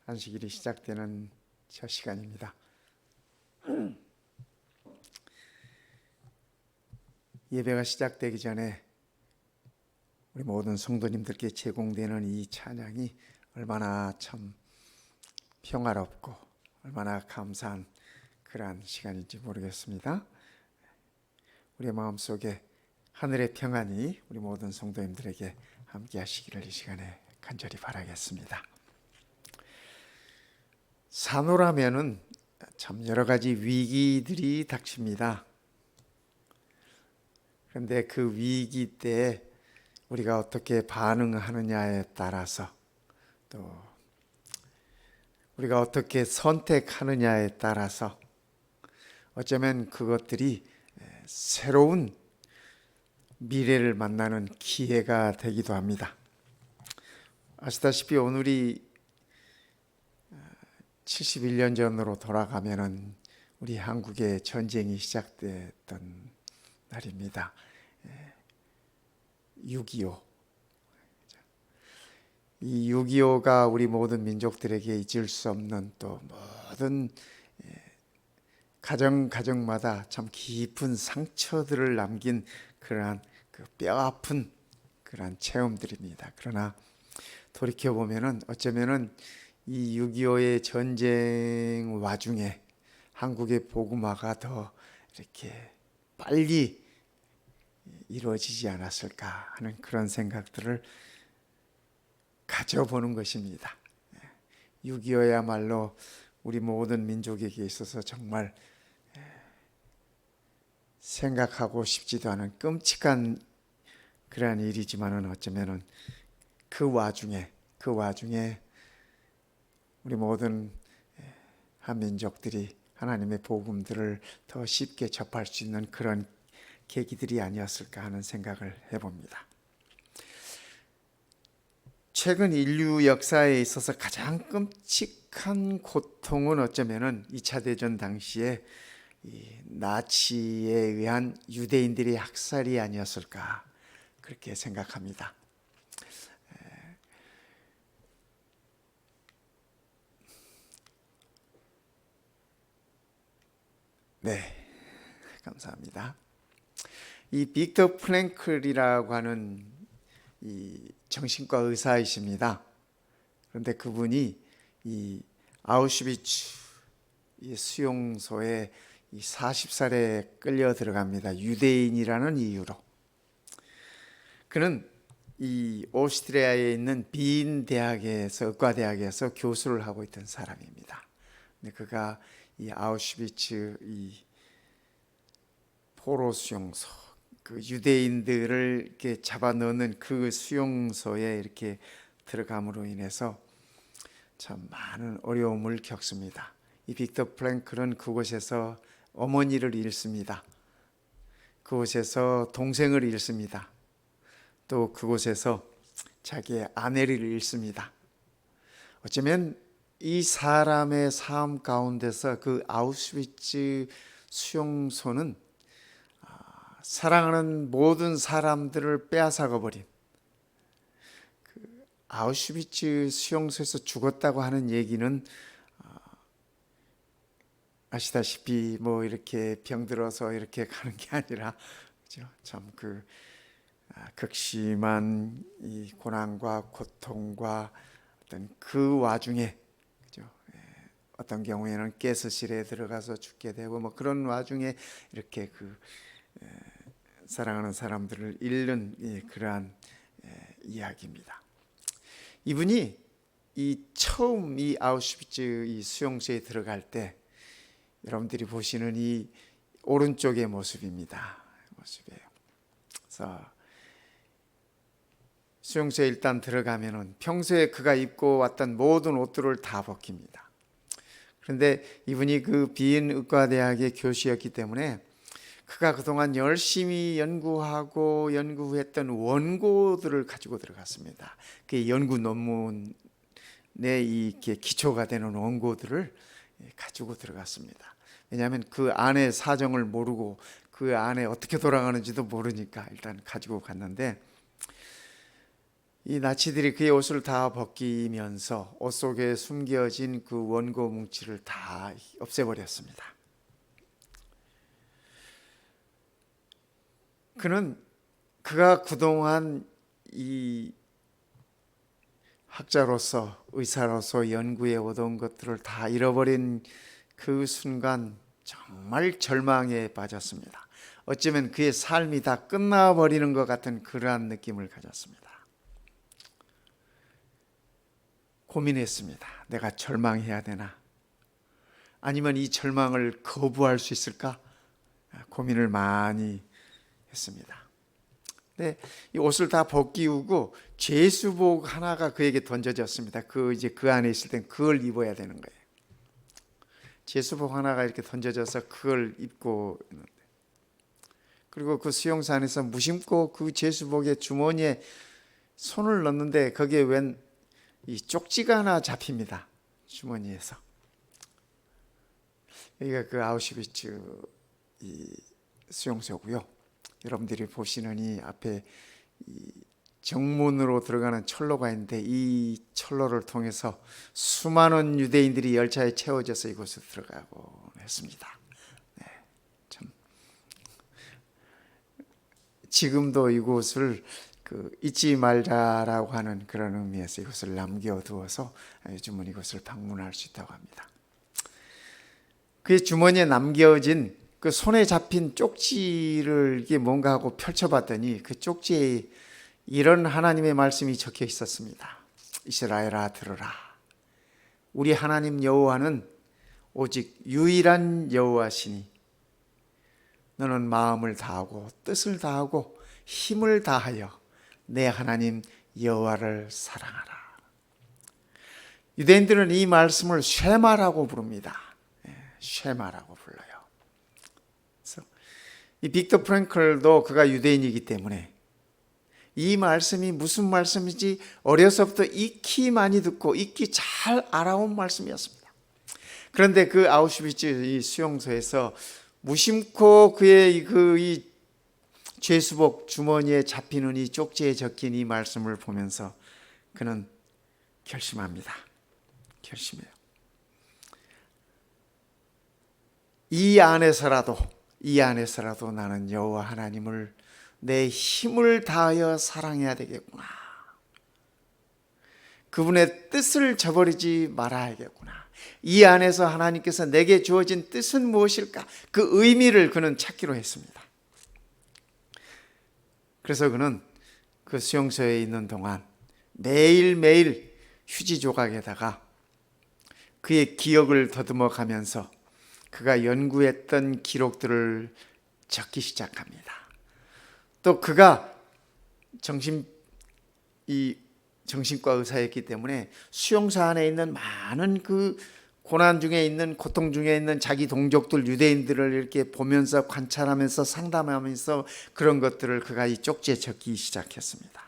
안식일이 시작되는 첫 시간입니다. 예배가 시작되기 전에 우리 모든 성도님들께 제공되는 이 찬양이 얼마나 참 평화롭고 얼마나 감사한 그러한 시간인지 모르겠습니다. 우리의 마음속에 하늘의 평안이 우리 모든 성도님들에게 함께 하시기를 이 시간에 간절히 바라겠습니다. 산호라면은 참 여러 가지 위기들이 닥칩니다. 그런데 그 위기 때 우리가 어떻게 반응하느냐에 따라서 또 우리가 어떻게 선택하느냐에 따라서 어쩌면 그것들이 새로운 미래를 만나는 기회가 되기도 합니다. 아시다시피 오늘이 71년 전으로 돌아가면은 우리 한국의 전쟁이 시작됐던 날입니다. 6.25. 이 6.25가 우리 모든 민족들에게 잊을 수 없는 또 모든 가정마다 참 깊은 상처들을 남긴 그러한 그 뼈아픈 그러한 체험들입니다. 그러나 돌이켜 보면은 어쩌면은 이 6.25의 전쟁 와중에 한국의 복음화가 더 이렇게 빨리 이루어지지 않았을까 하는 그런 생각들을 가져보는 것입니다. 6.25야말로 우리 모든 민족에게 있어서 정말 생각하고 싶지도 않은 끔찍한 그러한 일이지만은 어쩌면은 그 와중에 우리 모든 한민족들이 하나님의 복음들을 더 쉽게 접할 수 있는 그런 계기들이 아니었을까 하는 생각을 해봅니다. 최근 인류 역사에 있어서 가장 끔찍한 고통은 어쩌면은 2차 대전 당시에 이 나치에 의한 유대인들의 학살이 아니었을까 그렇게 생각합니다. 네, 감사합니다. 이 빅터 프랭클이라고 하는 이 정신과 의사이십니다. 그런데 그분이 이 아우슈비츠 이 수용소에 이 40살에 끌려 들어갑니다. 유대인이라는 이유로. 그는 이 오스트리아에 있는 빈 대학에서 의과대학에서 교수를 하고 있던 사람입니다. 근데 그가 이 아우슈비츠 이 포로 수용소 그 유대인들을 이렇게 잡아넣는 그 수용소에 이렇게 들어감으로 인해서 참 많은 어려움을 겪습니다. 이 빅터 프랭클은 그곳에서 어머니를 잃습니다. 그곳에서 동생을 잃습니다. 또 그곳에서 자기의 아내를 잃습니다. 어쩌면 이 사람의 삶 가운데서 그 아우슈비츠 수용소는 사랑하는 모든 사람들을 빼앗아가 버린 그 아우슈비츠 수용소에서 죽었다고 하는 얘기는 아시다시피 뭐 이렇게 병들어서 이렇게 가는 게 아니라 참 그 극심한 이 고난과 고통과 어떤 그 와중에 어떤 경우에는 가스실에 들어가서 죽게 되고 뭐 그런 와중에 이렇게 그 사랑하는 사람들을 잃는 그러한 이야기입니다. 이분이 이 처음 이 아우슈비츠 이 수용소에 들어갈 때 여러분들이 보시는 이 오른쪽의 모습입니다. 모습이에요. 그래서 수용소에 일단 들어가면은 평소에 그가 입고 왔던 모든 옷들을 다 벗깁니다. 그런데 이분이 그 빈 의과대학의 교수였기 때문에 그가 그동안 열심히 연구하고 연구했던 원고들을 가지고 들어갔습니다. 그 연구 논문에 이렇게 기초가 되는 원고들을 가지고 들어갔습니다. 왜냐하면 그 안에 사정을 모르고 그 안에 어떻게 돌아가는지도 모르니까 일단 가지고 갔는데 이 나치들이 그의 옷을 다 벗기면서 옷 속에 숨겨진 그 원고 뭉치를 다 없애버렸습니다. 그가 그동안 이 학자로서 의사로서 연구해 오던 것들을 다 잃어버린 그 순간 정말 절망에 빠졌습니다. 어쩌면 그의 삶이 다 끝나버리는 것 같은 그러한 느낌을 가졌습니다. 고민했습니다. 내가 절망해야 되나? 아니면 이 절망을 거부할 수 있을까? 고민을 많이 했습니다. 네, 이 옷을 다 벗기우고 죄수복 하나가 그에게 던져졌습니다. 이제 그 안에 있을 땐 그걸 입어야 되는 거예요. 죄수복 하나가 이렇게 던져져서 그걸 입고 있는데, 그리고 그 수용소 안에서 무심코 그 죄수복의 주머니에 손을 넣는데 거기에 웬 이 쪽지가 하나 잡힙니다. 주머니에서. 여기가 그 아우슈비츠 이 수용소고요. 여러분들이 보시는 이 앞에 이 정문으로 들어가는 철로가 있는데 이 철로를 통해서 수많은 유대인들이 열차에 채워져서 이곳에 들어가고 했습니다. 네, 참 지금도 이곳을 잊지 말자라고 하는 그런 의미에서 이것을 남겨두어서 요즘은 이것을 방문할 수 있다고 합니다. 그의 주머니에 남겨진 그 손에 잡힌 쪽지를 이게 뭔가 하고 펼쳐봤더니 그 쪽지에 이런 하나님의 말씀이 적혀 있었습니다. 이스라엘아 들으라. 우리 하나님 여호와는 오직 유일한 여호와시니 너는 마음을 다하고 뜻을 다하고 힘을 다하여 내 하나님 여호와를 사랑하라. 유대인들은 이 말씀을 쉐마라고 부릅니다. 쉐마라고 불러요. 그래서 이 빅터 프랭클도 그가 유대인이기 때문에 이 말씀이 무슨 말씀인지 어려서부터 익히 많이 듣고 익히 잘 알아온 말씀이었습니다. 그런데 그 아우슈비츠 이 수용소에서 무심코 그의 이 죄수복 주머니에 잡히는 이 쪽지에 적힌 이 말씀을 보면서 그는 결심합니다. 결심해요. 이 안에서라도 나는 여호와 하나님을 내 힘을 다하여 사랑해야 되겠구나. 그분의 뜻을 저버리지 말아야겠구나. 이 안에서 하나님께서 내게 주어진 뜻은 무엇일까? 그 의미를 그는 찾기로 했습니다. 그래서 그는 그 수용소에 있는 동안 매일매일 휴지 조각에다가 그의 기억을 더듬어 가면서 그가 연구했던 기록들을 적기 시작합니다. 또 그가 정신과 의사였기 때문에 수용소 안에 있는 많은 그 고난 중에 있는 고통 중에 있는 자기 동족들 유대인들을 이렇게 보면서 관찰하면서 상담하면서 그런 것들을 그가 이 쪽지에 적기 시작했습니다.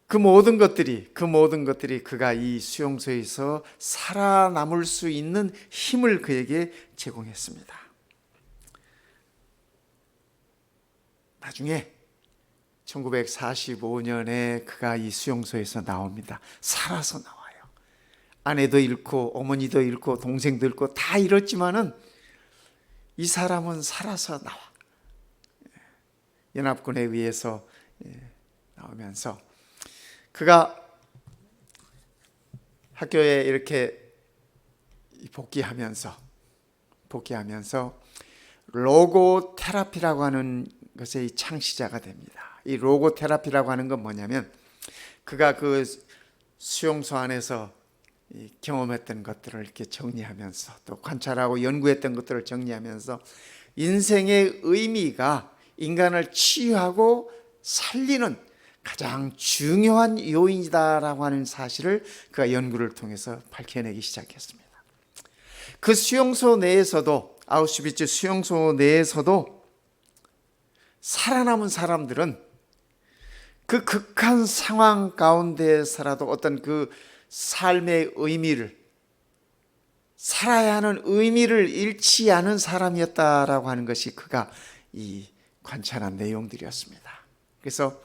그 모든 것들이 그가 이 수용소에서 살아남을 수 있는 힘을 그에게 제공했습니다. 나중에 1945년에 그가 이 수용소에서 나옵니다. 살아서 나와요. 아내도 잃고 어머니도 잃고 동생도 잃고 다 잃었지만은 이 사람은 살아서 나와. 연합군에 의해서 나오면서 그가 학교에 이렇게 복귀하면서 로고 테라피라고 하는 것의 창시자가 됩니다. 이 로고 테라피라고 하는 건 뭐냐면 그가 그 수용소 안에서 경험했던 것들을 이렇게 정리하면서 또 관찰하고 연구했던 것들을 정리하면서 인생의 의미가 인간을 치유하고 살리는 가장 중요한 요인이다라고 하는 사실을 그가 연구를 통해서 밝혀내기 시작했습니다. 그 수용소 내에서도 아우슈비츠 수용소 내에서도 살아남은 사람들은 그 극한 상황 가운데서라도 어떤 그 삶의 의미를 살아야 하는 의미를 잃지 않은 사람이었다라고 하는 것이 그가 이 관찰한 내용들이었습니다. 그래서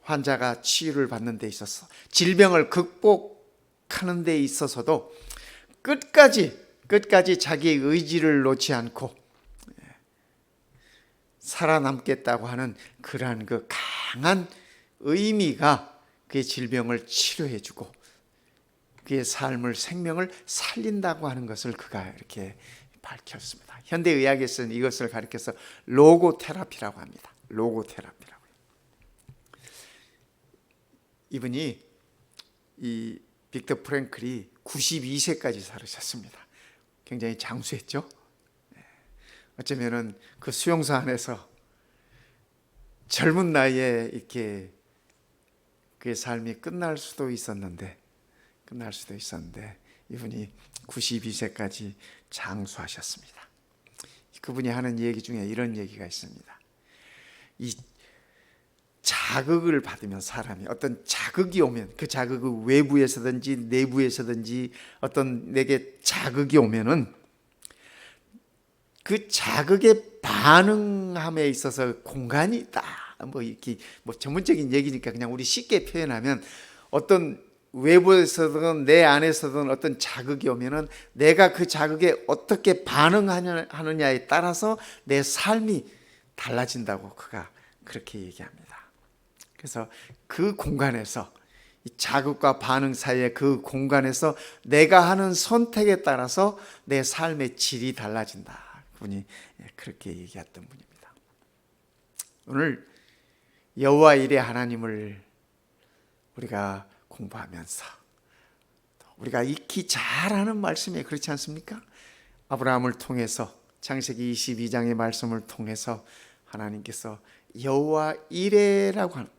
환자가 치유를 받는 데 있어서 질병을 극복하는 데 있어서도 끝까지 자기의 의지를 놓지 않고 살아남겠다고 하는 그러한 그 강한 의미가 그의 질병을 치료해주고 그의 삶을 생명을 살린다고 하는 것을 그가 이렇게 밝혔습니다. 현대의학에서는 이것을 가리켜서 로고테라피라고 합니다. 로고테라피라고. 이분이 이 빅터 프랭클이 92세까지 살으셨습니다. 굉장히 장수했죠. 어쩌면은 그 수용소 안에서 젊은 나이에 이렇게 그의 삶이 끝날 수도 있었는데 이분이 92세까지 장수하셨습니다. 그분이 하는 얘기 중에 이런 얘기가 있습니다. 이 자극을 받으면 사람이 어떤 자극이 오면 그 자극이 외부에서든지 내부에서든지 어떤 내게 자극이 오면은 그 자극에 반응함에 있어서 공간이 있다. 이렇게 전문적인 얘기니까 그냥 우리 쉽게 표현하면 어떤 외부에서든 내 안에서든 어떤 자극이 오면은 내가 그 자극에 어떻게 반응하느냐에 따라서 내 삶이 달라진다고 그가 그렇게 얘기합니다. 그래서 그 공간에서 이 자극과 반응 사이의 그 공간에서 내가 하는 선택에 따라서 내 삶의 질이 달라진다. 분이 그렇게 얘기했던 분입니다. 오늘 여호와 일의 하나님을 우리가 공부하면서 우리가 익히 잘 아는 말씀이 그렇지 않습니까? 아브라함을 통해서 창세기 22장의 말씀을 통해서 하나님께서 여호와 이레라고 하는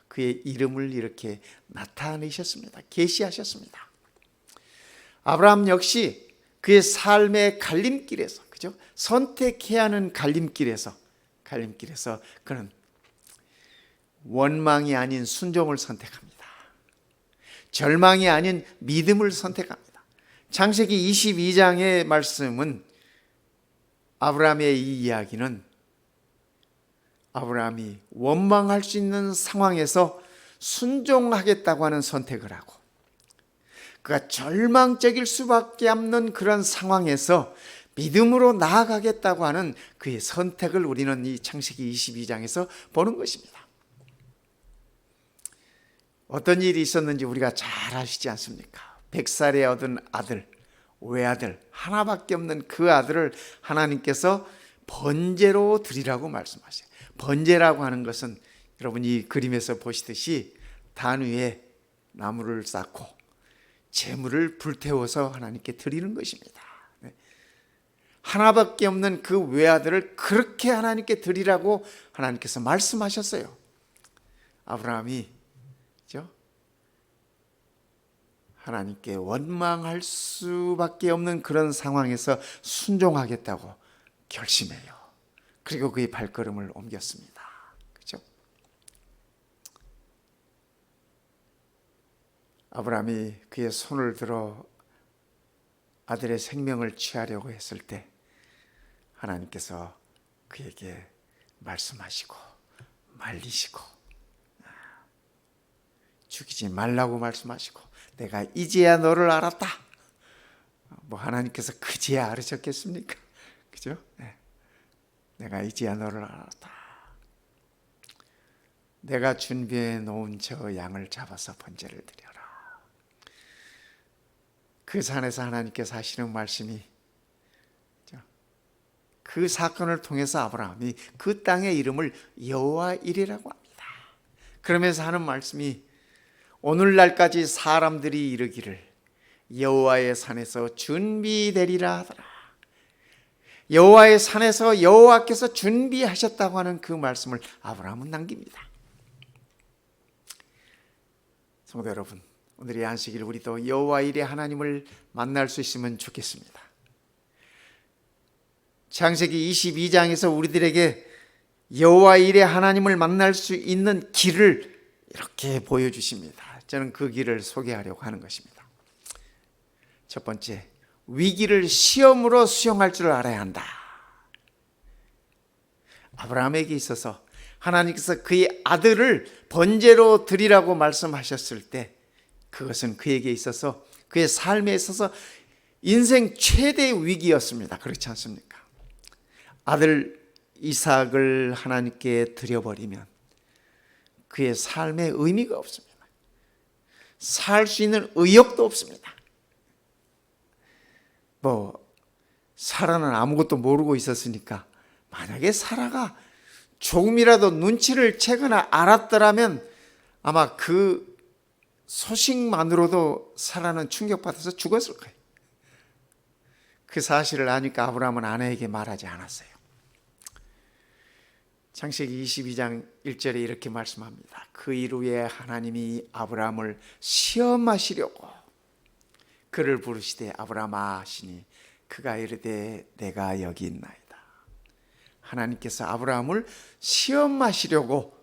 그의 이름을 이렇게 나타내셨습니다. 계시하셨습니다. 아브라함 역시 그의 삶의 갈림길에서 선택해야 하는 갈림길에서 그는 원망이 아닌 순종을 선택합니다. 절망이 아닌 믿음을 선택합니다. 창세기 22장의 말씀은 아브라함의 이 이야기는 아브라함이 원망할 수 있는 상황에서 순종하겠다고 하는 선택을 하고 그가 절망적일 수밖에 없는 그런 상황에서 믿음으로 나아가겠다고 하는 그의 선택을 우리는 이 창세기 22장에서 보는 것입니다. 어떤 일이 있었는지 우리가 잘 아시지 않습니까? 100살에 얻은 아들, 외아들 하나밖에 없는 그 아들을 하나님께서 번제로 드리라고 말씀하세요. 번제라고 하는 것은 여러분 이 그림에서 보시듯이 단 위에 나무를 쌓고 제물을 불태워서 하나님께 드리는 것입니다. 하나밖에 없는 그 외아들을 그렇게 하나님께 드리라고 하나님께서 말씀하셨어요. 아브라함이 하나님께 원망할 수밖에 없는 그런 상황에서 순종하겠다고 결심해요. 그리고 그의 발걸음을 옮겼습니다. 그렇죠? 아브라함이 그의 손을 들어 아들의 생명을 취하려고 했을 때 하나님께서 그에게 말씀하시고 말리시고 죽이지 말라고 말씀하시고 내가 이제야 너를 알았다. 하나님께서 그제야 알으셨겠습니까? 그죠? 네. 내가 이제야 너를 알았다. 내가 준비해 놓은 저 양을 잡아서 번제를 드려라. 그 산에서 하나님께서 하시는 말씀이 그 사건을 통해서 아브라함이 그 땅의 이름을 여호와 이레라고 합니다. 그러면서 하는 말씀이 오늘날까지 사람들이 이르기를 여호와의 산에서 준비되리라 하더라. 여호와의 산에서 여호와께서 준비하셨다고 하는 그 말씀을 아브라함은 남깁니다. 성도 여러분, 오늘 이 안식일 우리도 여호와 일의 하나님을 만날 수 있으면 좋겠습니다. 창세기 22장에서 우리들에게 여호와 일의 하나님을 만날 수 있는 길을 이렇게 보여주십니다. 저는 그 길을 소개하려고 하는 것입니다. 첫 번째, 위기를 시험으로 수용할 줄 알아야 한다. 아브라함에게 있어서 하나님께서 그의 아들을 번제로 드리라고 말씀하셨을 때 그것은 그에게 있어서, 그의 삶에 있어서 인생 최대의 위기였습니다. 그렇지 않습니까? 아들 이삭을 하나님께 드려버리면 그의 삶에 의미가 없습니다. 살 수 있는 의욕도 없습니다. 사라는 아무것도 모르고 있었으니까 만약에 사라가 조금이라도 눈치를 채거나 알았더라면 아마 그 소식만으로도 사라는 충격받아서 죽었을 거예요. 그 사실을 아니까 아브라함은 아내에게 말하지 않았어요. 창세기 22장 1절에 이렇게 말씀합니다. 그 이후에 하나님이 아브라함을 시험하시려고 그를 부르시되 아브라함아 하시니 그가 이르되 내가 여기 있나이다. 하나님께서 아브라함을 시험하시려고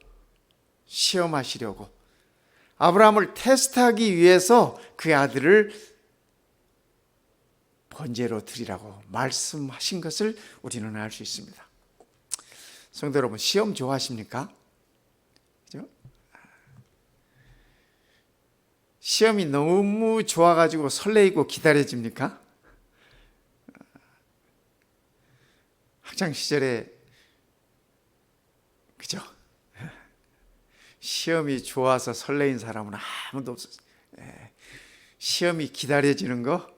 아브라함을 테스트하기 위해서 그 아들을 번제로 드리라고 말씀하신 것을 우리는 알 수 있습니다. 성도 여러분, 시험 좋아하십니까? 그죠? 시험이 너무 좋아가지고 설레이고 기다려집니까? 학창 시절에 그죠? 시험이 좋아서 설레인 사람은 아무도 없었어요. 시험이 기다려지는 거,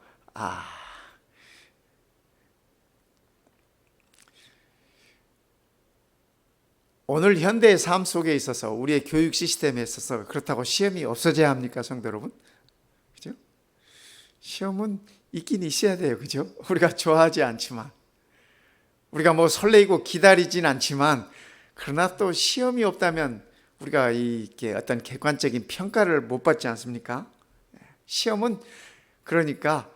오늘 현대의 삶 속에 있어서 우리의 교육 시스템에 있어서 그렇다고 시험이 없어져야 합니까, 성도 여러분? 그죠? 시험은 있긴 있어야 돼요, 그죠? 우리가 좋아하지 않지만, 우리가 설레이고 기다리진 않지만, 그러나 또 시험이 없다면 우리가 이렇게 어떤 객관적인 평가를 못 받지 않습니까? 시험은 그러니까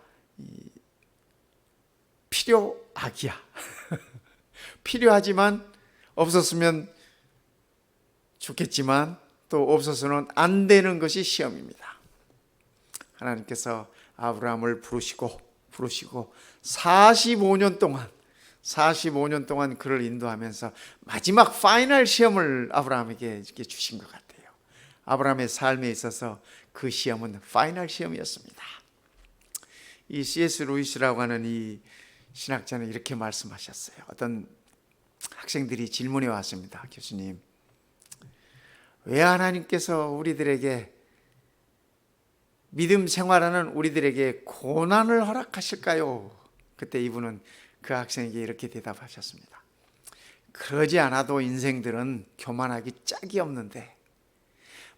필요악이야. 필요하지만 없었으면 좋겠지만 또 없어서는 안 되는 것이 시험입니다. 하나님께서 아브라함을 부르시고 45년 동안 그를 인도하면서 마지막 파이널 시험을 아브라함에게 주신 것 같아요. 아브라함의 삶에 있어서 그 시험은 파이널 시험이었습니다. 이 C.S. 루이스라고 하는 이 신학자는 이렇게 말씀하셨어요. 어떤 학생들이 질문해 왔습니다. 교수님, 왜 하나님께서 우리들에게 믿음 생활하는 우리들에게 고난을 허락하실까요? 그때 이분은 그 학생에게 이렇게 대답하셨습니다. 그러지 않아도 인생들은 교만하기 짝이 없는데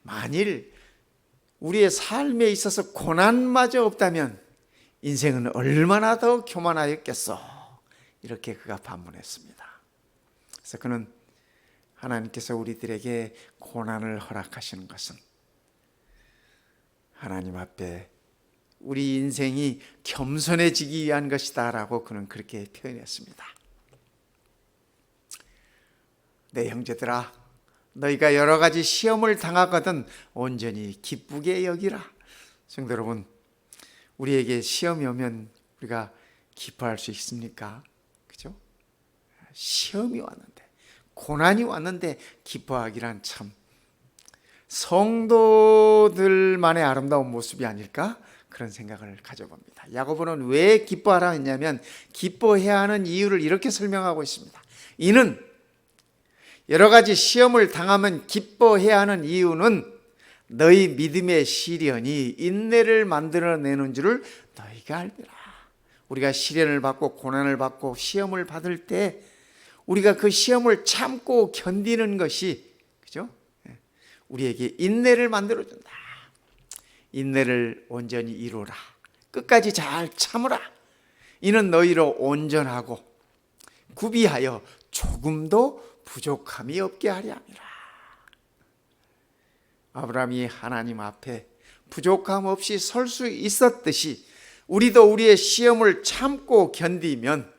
만일 우리의 삶에 있어서 고난마저 없다면 인생은 얼마나 더 교만하였겠어. 이렇게 그가 반문했습니다. 그래서 그는 하나님께서 우리들에게 고난을 허락하시는 것은 하나님 앞에 우리 인생이 겸손해지기 위한 것이다 라고 그는 그렇게 표현했습니다. 내 형제들아, 너희가 여러 가지 시험을 당하거든 온전히 기쁘게 여기라. 성도 여러분, 우리에게 시험이 오면 우리가 기뻐할 수 있습니까? 그죠? 시험이 왔는데, 고난이 왔는데 기뻐하기란 참 성도들만의 아름다운 모습이 아닐까? 그런 생각을 가져봅니다. 야고보는 왜 기뻐하라 했냐면 기뻐해야 하는 이유를 이렇게 설명하고 있습니다. 이는 여러 가지 시험을 당하면 기뻐해야 하는 이유는 너희 믿음의 시련이 인내를 만들어내는 줄을 너희가 알리라. 우리가 시련을 받고 고난을 받고 시험을 받을 때 우리가 그 시험을 참고 견디는 것이, 그죠? 우리에게 인내를 만들어준다. 인내를 온전히 이루라. 끝까지 잘 참으라. 이는 너희로 온전하고 구비하여 조금도 부족함이 없게 하려 함이라. 아브라함이 하나님 앞에 부족함 없이 설 수 있었듯이 우리도 우리의 시험을 참고 견디면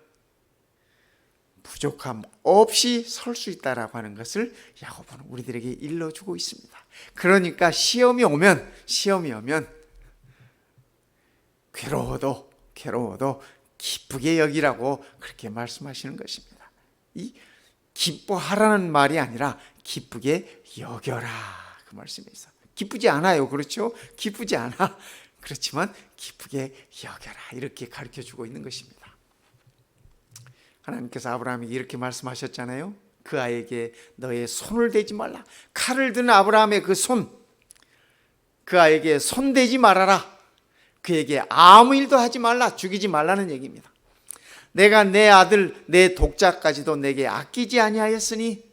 부족함 없이 설 수 있다라고 하는 것을 야고보는 우리들에게 일러주고 있습니다. 그러니까 시험이 오면 괴로워도 기쁘게 여기라고 그렇게 말씀하시는 것입니다. 이 기뻐하라는 말이 아니라 기쁘게 여겨라. 그 말씀에 있어. 기쁘지 않아요. 그렇죠? 기쁘지 않아. 그렇지만 기쁘게 여겨라. 이렇게 가르쳐 주고 있는 것입니다. 하나님께서 아브라함에게 이렇게 말씀하셨잖아요. 그 아이에게 너의 손을 대지 말라. 칼을 든 아브라함의 그 손, 그 아이에게 손 대지 말아라. 그에게 아무 일도 하지 말라. 죽이지 말라는 얘기입니다. 내가 내 아들 내 독자까지도 내게 아끼지 아니하였으니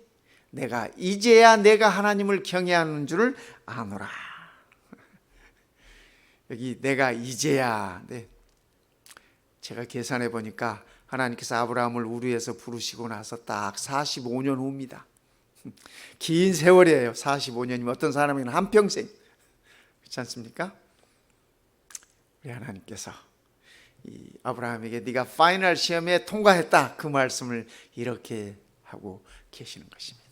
내가 이제야 내가 하나님을 경외하는 줄을 아노라. 여기 내가 이제야, 네. 제가 계산해 보니까 하나님께서 아브라함을 우르에서 부르시고 나서 딱 45년 후입니다. 긴 세월이에요. 45년이면 어떤 사람에게는 한평생. 그렇지 않습니까? 우리 하나님께서 이 아브라함에게 네가 파이널 시험에 통과했다, 그 말씀을 이렇게 하고 계시는 것입니다.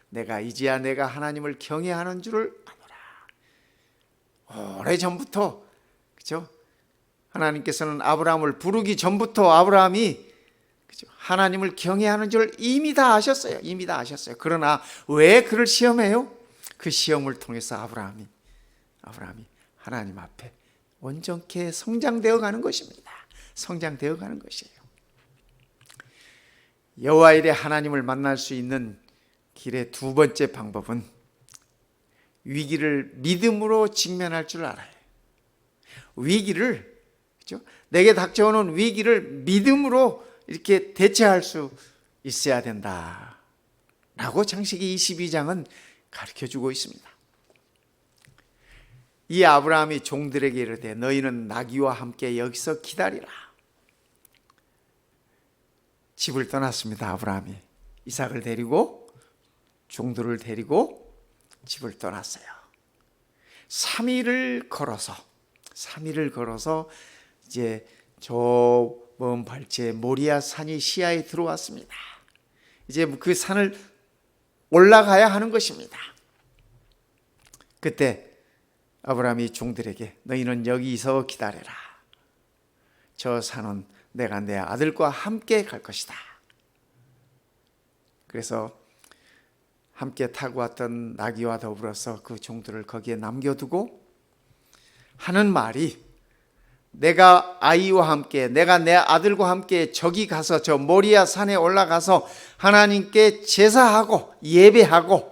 내가 이제야 내가 하나님을 경외하는 줄을 아노라. 오래전부터, 그렇죠? 하나님께서는 아브라함을 부르기 전부터 아브라함이, 그렇죠? 하나님을 경외하는 줄 이미 다 아셨어요. 이미 다 아셨어요. 그러나 왜 그를 시험해요? 그 시험을 통해서 아브라함이 하나님 앞에 온전케 성장되어 가는 것입니다. 성장되어 가는 것이에요. 여호와 일에 하나님을 만날 수 있는 길의 두 번째 방법은 위기를 믿음으로 직면할 줄 알아요. 위기를, 그렇죠? 내게 닥쳐오는 위기를 믿음으로 이렇게 대처할 수 있어야 된다라고 창세기 22장은 가르쳐주고 있습니다. 이 아브라함이 종들에게 이르되 너희는 나귀와 함께 여기서 기다리라. 집을 떠났습니다. 아브라함이 이삭을 데리고, 종들을 데리고 집을 떠났어요. 3일을 걸어서 이제 저 먼 발치에 모리아 산이 시야에 들어왔습니다. 이제 그 산을 올라가야 하는 것입니다. 그때 아브라함이 종들에게 너희는 여기서 기다려라. 저 산은 내가 내 아들과 함께 갈 것이다. 그래서 함께 타고 왔던 나귀와 더불어서 그 종들을 거기에 남겨두고 하는 말이, 내가 아이와 함께, 내가 내 아들과 함께 저기 가서 저 모리아 산에 올라가서 하나님께 제사하고 예배하고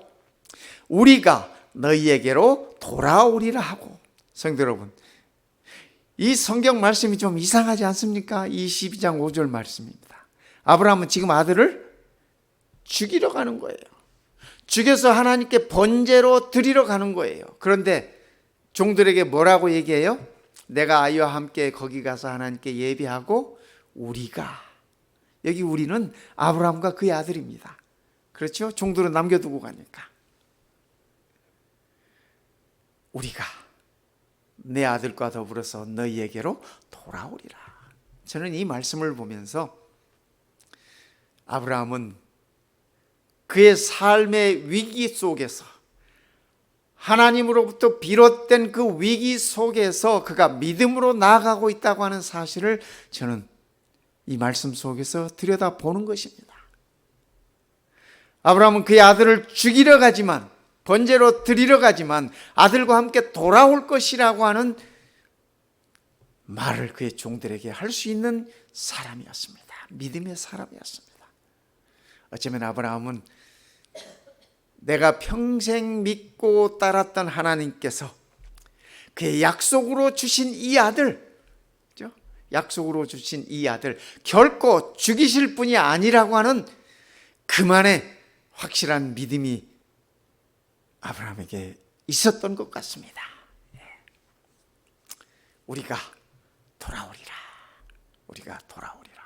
우리가 너희에게로 돌아오리라 하고. 성도 여러분, 이 성경 말씀이 좀 이상하지 않습니까? 22장 5절 말씀입니다. 아브라함은 지금 아들을 죽이러 가는 거예요. 죽여서 하나님께 번제로 드리러 가는 거예요. 그런데 종들에게 뭐라고 얘기해요? 내가 아이와 함께 거기 가서 하나님께 예배하고 우리가, 여기 우리는 아브라함과 그의 아들입니다. 그렇죠? 종들은 남겨두고 가니까. 우리가 내 아들과 더불어서 너희에게로 돌아오리라. 저는 이 말씀을 보면서 아브라함은 그의 삶의 위기 속에서, 하나님으로부터 비롯된 그 위기 속에서 그가 믿음으로 나아가고 있다고 하는 사실을 저는 이 말씀 속에서 들여다보는 것입니다. 아브라함은 그의 아들을 죽이러 가지만, 번제로 드리러 가지만 아들과 함께 돌아올 것이라고 하는 말을 그의 종들에게 할 수 있는 사람이었습니다. 믿음의 사람이었습니다. 어쩌면 아브라함은 내가 평생 믿고 따랐던 하나님께서 그의 약속으로 주신 이 아들, 약속으로 주신 이 아들 결코 죽이실 분이 아니라고 하는 그만의 확실한 믿음이 아브라함에게 있었던 것 같습니다. 우리가 돌아오리라. 우리가 돌아오리라.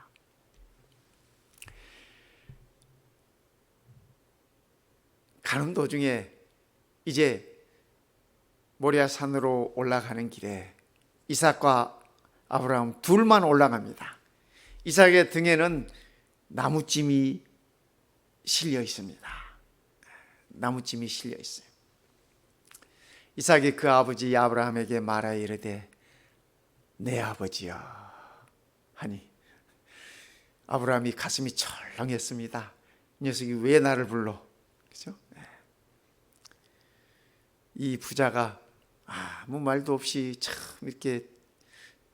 가는 도중에 이제 모리아 산으로 올라가는 길에 이삭과 아브라함 둘만 올라갑니다. 이삭의 등에는 나무찜이 실려 있습니다. 나무찜이 실려 있어요. 이삭이 그 아버지 아브라함에게 말하여 이르되 내 아버지여 하니 아브라함이 가슴이 철렁했습니다. 이 녀석이 왜 나를 불러? 그렇죠? 이 부자가 아무 말도 없이 참 이렇게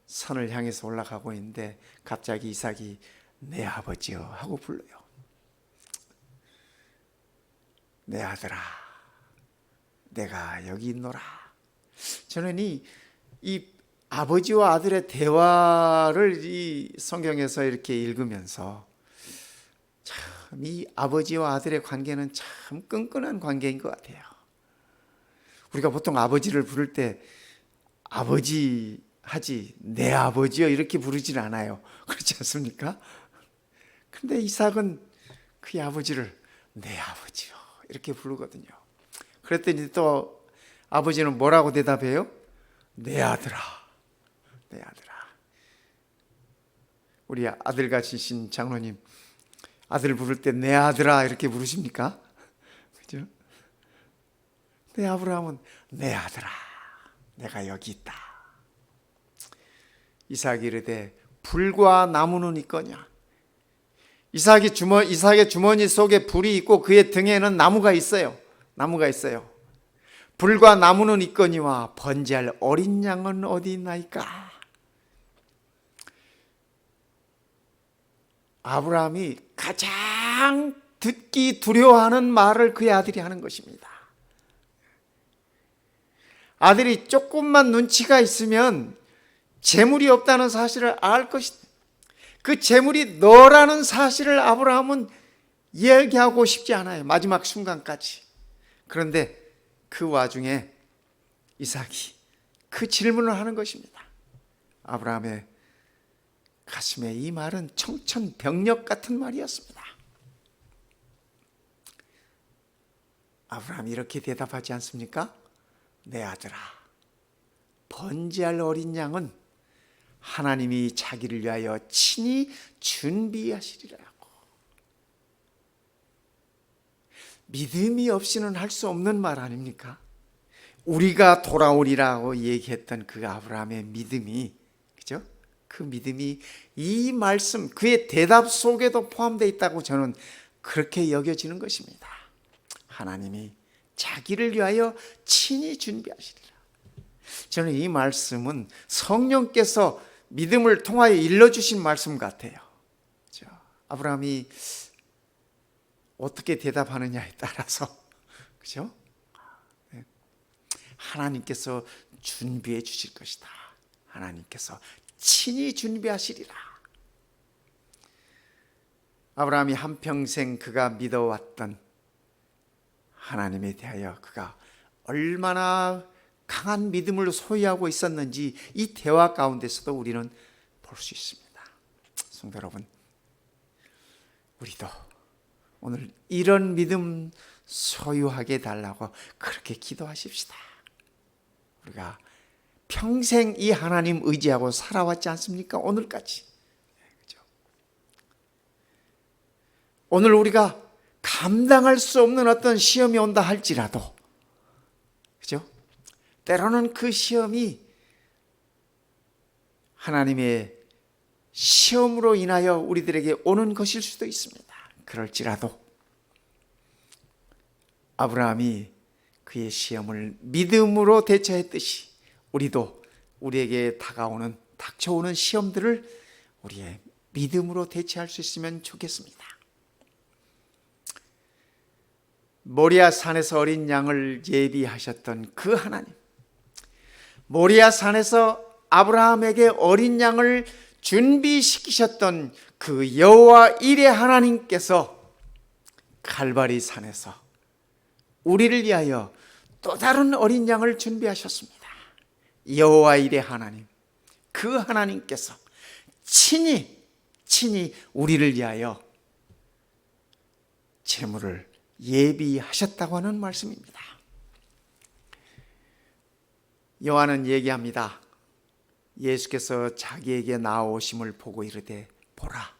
산을 향해서 올라가고 있는데 갑자기 이삭이 내 아버지여 하고 불러요. 내 아들아, 내가 여기 있노라. 저는 이 아버지와 아들의 대화를 이 성경에서 이렇게 읽으면서 참 이 아버지와 아들의 관계는 참 끈끈한 관계인 것 같아요. 우리가 보통 아버지를 부를 때 아버지 하지 내 아버지요 이렇게 부르질 않아요. 그렇지 않습니까? 근데 이삭은 그의 아버지를 내 아버지요 이렇게 부르거든요. 그랬더니 또 아버지는 뭐라고 대답해요? 내 아들아, 내 아들아. 우리 아들같이신 장로님, 아들 부를 때 내 아들아 이렇게 부르십니까? 그죠? 내 아브라함은 내 아들아, 내가 여기 있다. 이삭이 이르되 불과 나무는 있거냐? 이삭의 주머니 속에 불이 있고 그의 등에는 나무가 있어요. 나무가 있어요. 불과 나무는 있거니와 번제할 어린 양은 어디 있나이까? 아브라함이 가장 듣기 두려워하는 말을 그의 아들이 하는 것입니다. 아들이 조금만 눈치가 있으면 재물이 없다는 사실을 알 것이다. 그 재물이 너라는 사실을 아브라함은 이야기하고 싶지 않아요. 마지막 순간까지. 그런데 그 와중에 이삭이 그 질문을 하는 것입니다. 아브라함의 가슴에 이 말은 청천벽력 같은 말이었습니다. 아브라함이 이렇게 대답하지 않습니까? 내 아들아, 번제할 어린 양은 하나님이 자기를 위하여 친히 준비하시리라고. 믿음이 없이는 할 수 없는 말 아닙니까? 우리가 돌아오리라고 얘기했던 그 아브라함의 믿음이, 그죠? 그 믿음이 이 말씀, 그의 대답 속에도 포함되어 있다고 저는 그렇게 여겨지는 것입니다. 하나님이 자기를 위하여 친히 준비하시리라. 저는 이 말씀은 성령께서 믿음을 통하여 일러주신 말씀 같아요. 그렇죠? 아브라함이 어떻게 대답하느냐에 따라서, 그죠? 하나님께서 준비해 주실 것이다. 하나님께서 친히 준비하시리라. 아브라함이 한평생 그가 믿어왔던 하나님에 대하여 그가 얼마나 강한 믿음을 소유하고 있었는지 이 대화 가운데서도 우리는 볼 수 있습니다. 성도 여러분, 우리도 오늘 이런 믿음 소유하게 달라고 그렇게 기도하십시다. 우리가 평생 이 하나님 의지하고 살아왔지 않습니까? 오늘까지. 그렇죠? 오늘 우리가 감당할 수 없는 어떤 시험이 온다 할지라도, 그죠? 때로는 그 시험이 하나님의 시험으로 인하여 우리들에게 오는 것일 수도 있습니다. 그럴지라도 아브라함이 그의 시험을 믿음으로 대처했듯이 우리도 우리에게 닥쳐오는 시험들을 우리의 믿음으로 대처할 수 있으면 좋겠습니다. 모리아 산에서 어린 양을 예비하셨던 그 하나님, 모리아 산에서 아브라함에게 어린 양을 준비시키셨던 그 여호와 일의 하나님께서 갈바리 산에서 우리를 위하여 또 다른 어린 양을 준비하셨습니다. 여호와 일의 하나님, 그 하나님께서 친히 우리를 위하여 제물을 예비하셨다고 하는 말씀입니다. 요한은 얘기합니다. 예수께서 자기에게 나오심을 보고 이르되 보라,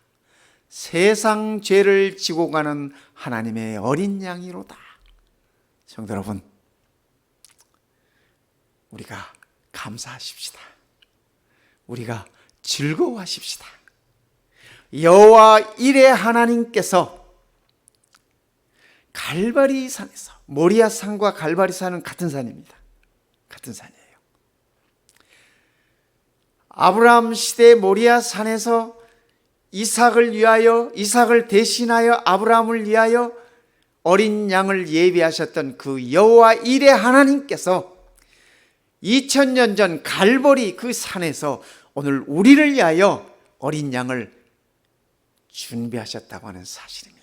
세상 죄를 지고 가는 하나님의 어린 양이로다. 성도 여러분, 우리가 감사하십시다. 우리가 즐거워하십시다. 여호와 일의 하나님께서 갈바리 산에서, 모리아 산과 갈바리 산은 같은 산입니다. 같은 산이에요. 아브라함 시대 모리아 산에서 이삭을 대신하여 아브라함을 위하여 어린 양을 예비하셨던 그 여호와 일의 하나님께서 2000년 전 갈보리 그 산에서 오늘 우리를 위하여 어린 양을 준비하셨다고 하는 사실입니다.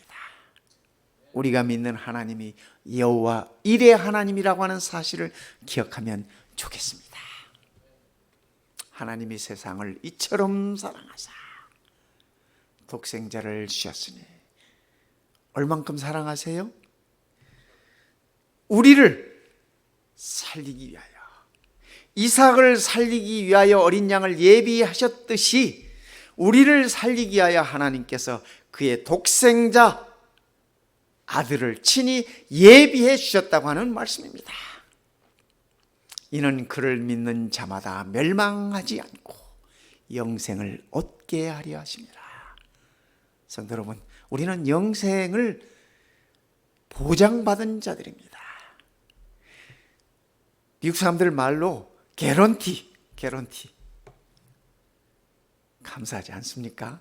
우리가 믿는 하나님이 여호와 일의 하나님이라고 하는 사실을 기억하면 좋겠습니다. 하나님이 세상을 이처럼 사랑하사 독생자를 주셨으니 얼만큼 사랑하세요? 우리를 살리기 위하여, 이삭을 살리기 위하여 어린 양을 예비하셨듯이 우리를 살리기 위하여 하나님께서 그의 독생자 아들을 친히 예비해 주셨다고 하는 말씀입니다. 이는 그를 믿는 자마다 멸망하지 않고 영생을 얻게 하려 하심이라. 성도 여러분, 우리는 영생을 보장받은 자들입니다. 미국 사람들 말로 개런티. 감사하지 않습니까?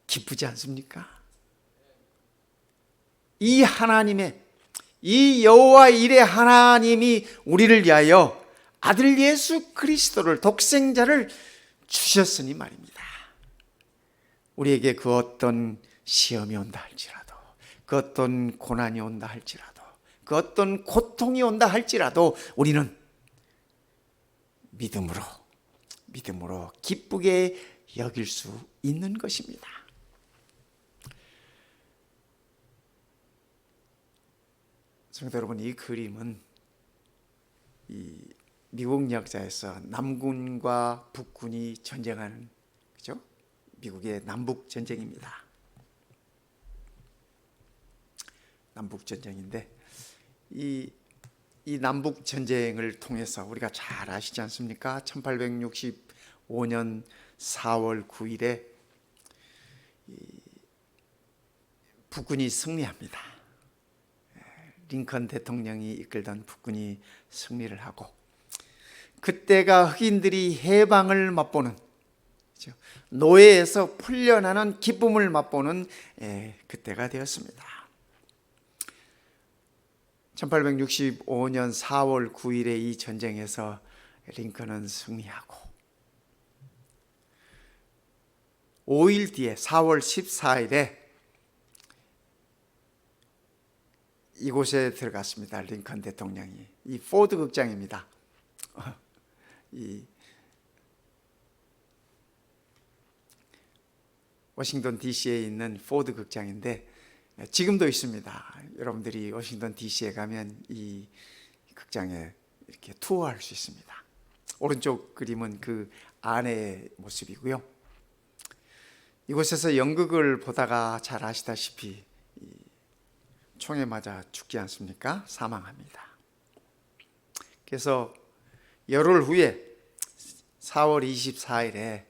기쁘지 않습니까? 이 하나님의, 이 여호와 일의 하나님이 우리를 위하여 아들 예수 그리스도를, 독생자를 주셨으니 말입니다. 우리에게 그 어떤 시험이 온다 할지라도, 그 어떤 고난이 온다 할지라도, 그 어떤 고통이 온다 할지라도 우리는 믿음으로 기쁘게 여길 수 있는 것입니다. 성도 여러분, 이 그림은 이 미국 역사에서 남군과 북군이 전쟁하는, 그죠? 미국의 남북 전쟁입니다. 남북 전쟁인데 이 남북 전쟁을 통해서 우리가 잘 아시지 않습니까? 1865년 4월 9일에 북군이 승리합니다. 링컨 대통령이 이끌던 북군이 승리를 하고, 그때가 흑인들이 해방을 맛보는, 노예에서 풀려나는 기쁨을 맛보는 그때가 되었습니다. 1865년 4월 9일에 이 전쟁에서 링컨은 승리하고 5일 뒤에 4월 14일에 이곳에 들어갔습니다. 링컨 대통령이. 이 포드 극장입니다. 이 워싱턴 DC에 있는 포드 극장인데 지금도 있습니다. 여러분들이 워싱턴 DC에 가면 이 극장에 이렇게 투어할 수 있습니다. 오른쪽 그림은 그 안의 모습이고요. 이곳에서 연극을 보다가 잘 아시다시피 총에 맞아 죽지 않습니까? 사망합니다. 그래서 열흘 후에 4월 24일에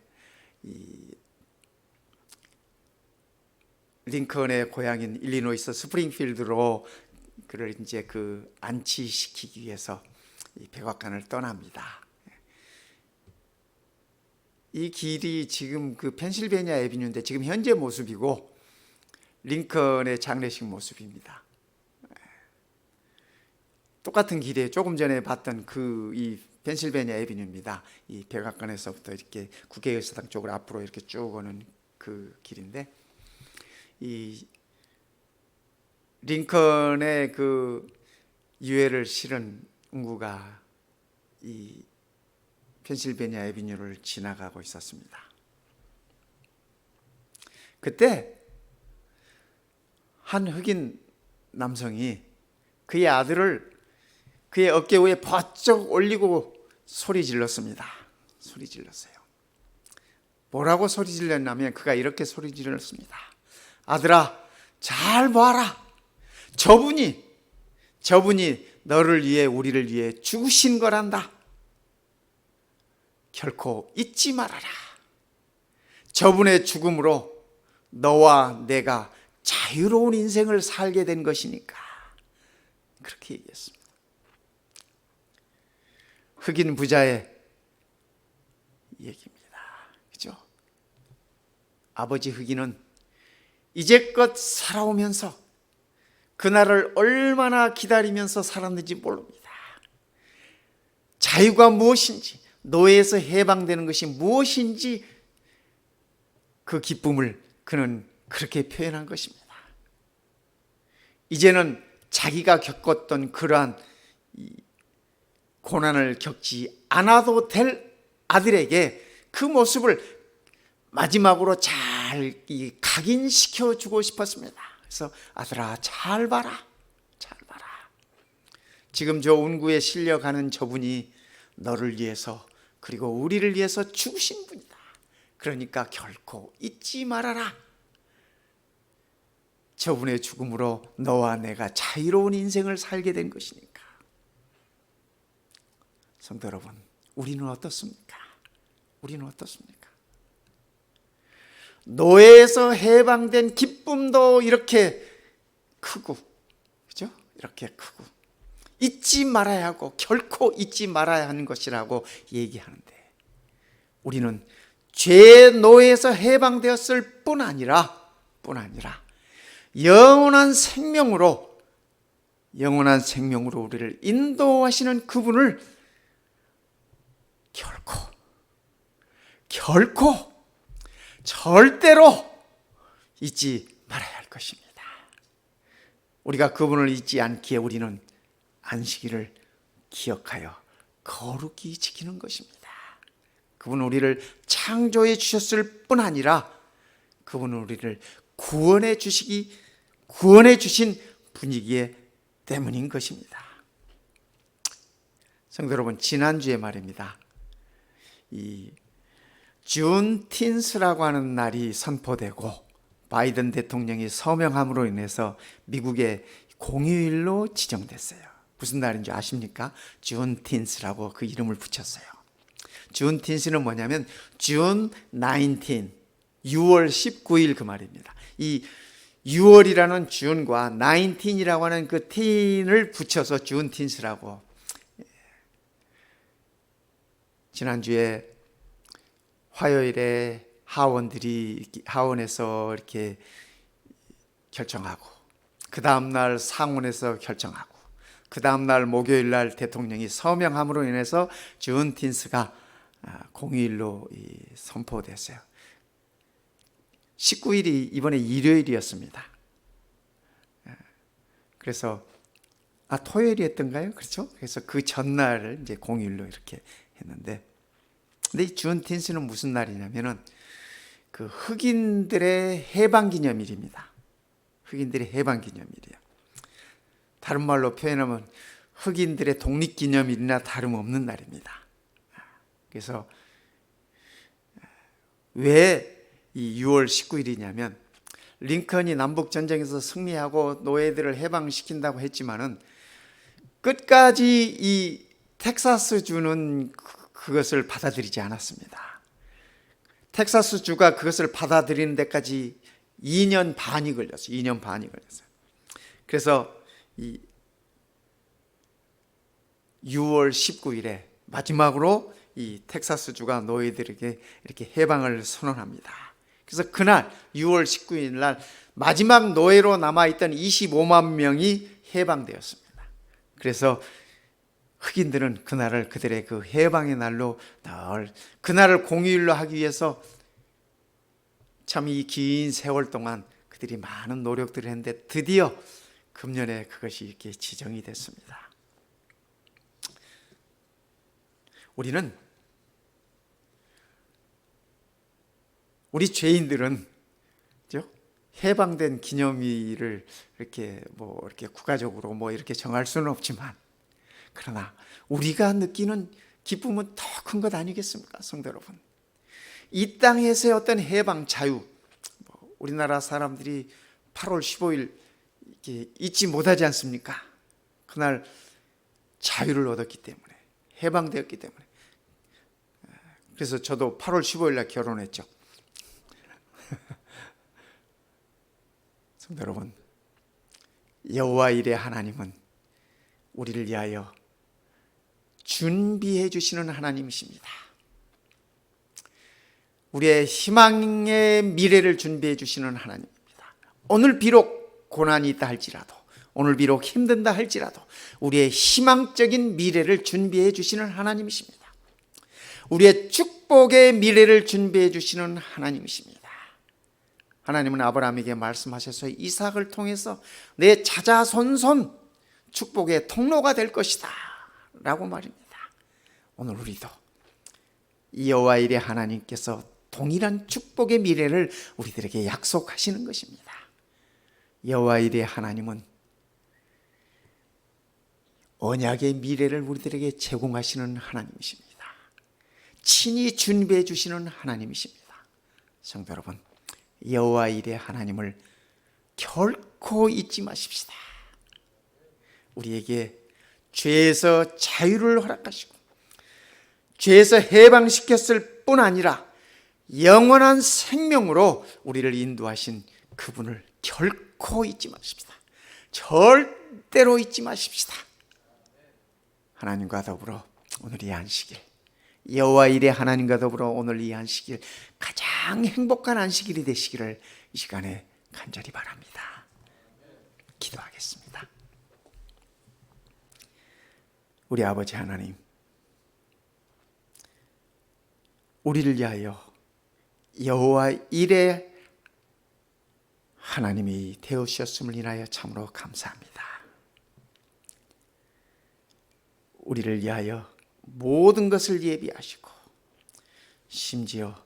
링컨의 고향인 일리노이스 스프링필드로 그를 이제 그 안치시키기 위해서 이 백악관을 떠납니다. 이 길이 지금 그 펜실베니아 애비뉴인데 지금 현재 모습이고 링컨의 장례식 모습입니다. 똑같은 길에 조금 전에 봤던 그 이 펜실베니아 애비뉴입니다. 이 백악관에서부터 이렇게 국회의사당 쪽으로 앞으로 이렇게 쭉 오는 그 길인데, 이 링컨의 그 유해를 실은 운구가 이 펜실베니아 애비뉴를 지나가고 있었습니다. 그때 한 흑인 남성이 그의 아들을 그의 어깨 위에 버쩍 올리고 소리 질렀습니다. 소리 질렀어요. 뭐라고 소리 질렀냐면 그가 이렇게 소리 질렀습니다. 아들아, 잘 봐라. 저분이 너를 위해, 우리를 위해 죽으신 거란다. 결코 잊지 말아라. 저분의 죽음으로 너와 내가 자유로운 인생을 살게 된 것이니까 그렇게 얘기했습니다. 흑인 부자의 얘기입니다. 그죠? 아버지 흑인은 이제껏 살아오면서 그날을 얼마나 기다리면서 살았는지 모릅니다. 자유가 무엇인지, 노예에서 해방되는 것이 무엇인지 그 기쁨을 그는 그렇게 표현한 것입니다. 이제는 자기가 겪었던 그러한 고난을 겪지 않아도 될 아들에게 그 모습을 마지막으로 잘 각인시켜 주고 싶었습니다. 그래서 아들아, 잘 봐라, 잘 봐라. 지금 저 운구에 실려가는 저분이 너를 위해서 그리고 우리를 위해서 죽으신 분이다. 그러니까 결코 잊지 말아라. 저분의 죽음으로 너와 내가 자유로운 인생을 살게 된 것이니까. 성도 여러분, 우리는 어떻습니까? 우리는 어떻습니까? 노예에서 해방된 기쁨도 이렇게 크고, 그죠? 이렇게 크고, 잊지 말아야 하고, 결코 잊지 말아야 하는 것이라고 얘기하는데, 우리는 죄의 노예에서 해방되었을 뿐 아니라 영원한 생명으로 우리를 인도하시는 그분을 결코 절대로 잊지 말아야 할 것입니다. 우리가 그분을 잊지 않기에 우리는 안식일을 기억하여 거룩히 지키는 것입니다. 그분은 우리를 창조해 주셨을 뿐 아니라 그분은 우리를 구원해 주신 분이기에 때문인 것입니다. 성도 여러분, 지난주에 말입니다. 이 준틴스라고 하는 날이 선포되고 바이든 대통령이 서명함으로 인해서 미국의 공휴일로 지정됐어요. 무슨 날인지 아십니까? 준틴스라고 그 이름을 붙였어요. 준틴스는 뭐냐면 준 19, 6월 19일 그 말입니다. 이 6월이라는 준과 19이라고 하는 그 tin을 붙여서 준틴스라고. 지난주에 화요일에 하원에서 이렇게 결정하고, 그 다음날 상원에서 결정하고, 그 다음날 목요일날 대통령이 서명함으로 인해서 준틴스가 공휴일로 선포됐어요. 19일이 이번에 일요일이었습니다. 그래서 토요일이었던가요? 그렇죠? 그래서 그 전날을 이제 공휴일로 이렇게 했는데, 근데 이 준틴스는 무슨 날이냐면은 그 흑인들의 해방 기념일입니다. 흑인들의 해방 기념일이에요. 다른 말로 표현하면 흑인들의 독립 기념일이나 다름없는 날입니다. 그래서 왜 이 6월 19일이냐면 링컨이 남북 전쟁에서 승리하고 노예들을 해방시킨다고 했지만은 끝까지 이 텍사스주는 그것을 받아들이지 않았습니다. 텍사스주가 그것을 받아들이는 데까지 2년 반이 걸렸어요. 2년 반이 걸렸어요. 그래서 이 6월 19일에 마지막으로 이 텍사스주가 노예들에게 이렇게 해방을 선언합니다. 그래서 그날 6월 19일 날 마지막 노예로 남아있던 25만 명이 해방되었습니다. 그래서 흑인들은 그날을 그들의 그 해방의 날로 늘 그날을 공휴일로 하기 위해서 참 이 긴 세월 동안 그들이 많은 노력들을 했는데 드디어 금년에 그것이 이렇게 지정이 됐습니다. 우리 죄인들은 해방된 기념일을 이렇게 이렇게 국가적으로 이렇게 정할 수는 없지만, 그러나 우리가 느끼는 기쁨은 더 큰 것 아니겠습니까, 성도 여러분? 이 땅에서의 어떤 해방, 자유, 우리나라 사람들이 8월 15일 이렇게 잊지 못하지 않습니까? 그날 자유를 얻었기 때문에, 해방되었기 때문에. 그래서 저도 8월 15일 날 결혼했죠. 성도 여러분, 여호와 일의 하나님은 우리를 위하여 준비해 주시는 하나님이십니다. 우리의 희망의 미래를 준비해 주시는 하나님입니다. 오늘 비록 고난이 있다 할지라도, 오늘 비록 힘든다 할지라도 우리의 희망적인 미래를 준비해 주시는 하나님이십니다. 우리의 축복의 미래를 준비해 주시는 하나님이십니다. 하나님은 아브라함에게 말씀하셔서 이삭을 통해서 내 자자손손 축복의 통로가 될 것이다 라고 말입니다. 오늘 우리도 여호와 일의 하나님께서 동일한 축복의 미래를 우리들에게 약속하시는 것입니다. 여호와 일의 하나님은 언약의 미래를 우리들에게 제공하시는 하나님이십니다. 친히 준비해 주시는 하나님이십니다. 성도 여러분, 여호와 일의 하나님을 결코 잊지 마십시다. 우리에게 죄에서 자유를 허락하시고 죄에서 해방시켰을 뿐 아니라 영원한 생명으로 우리를 인도하신 그분을 결코 잊지 마십시다. 절대로 잊지 마십시다. 하나님과 더불어 오늘 이 안식일, 여호와 일의 하나님과 더불어 오늘 이 안식일 가장 행복한 안식일이 되시기를 이 시간에 간절히 바랍니다. 기도하겠습니다. 우리 아버지 하나님, 우리를 위하여 여호와 일의 하나님이 되어주셨음을 인하여 참으로 감사합니다. 우리를 위하여 모든 것을 예비하시고 심지어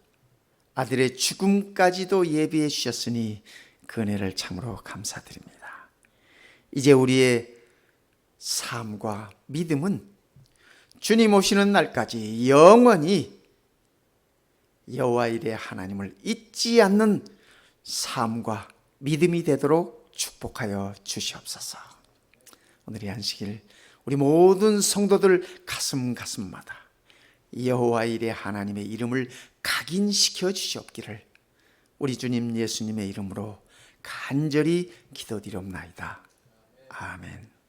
아들의 죽음까지도 예비해 주셨으니 그 은혜를 참으로 감사드립니다. 이제 우리의 삶과 믿음은 주님 오시는 날까지 영원히 여호와 일의 하나님을 잊지 않는 삶과 믿음이 되도록 축복하여 주시옵소서. 오늘 이 안식일 우리 모든 성도들 가슴마다 여호와 일의 하나님의 이름을 각인시켜 주시옵기를 우리 주님 예수님의 이름으로 간절히 기도드리옵나이다. 아멘.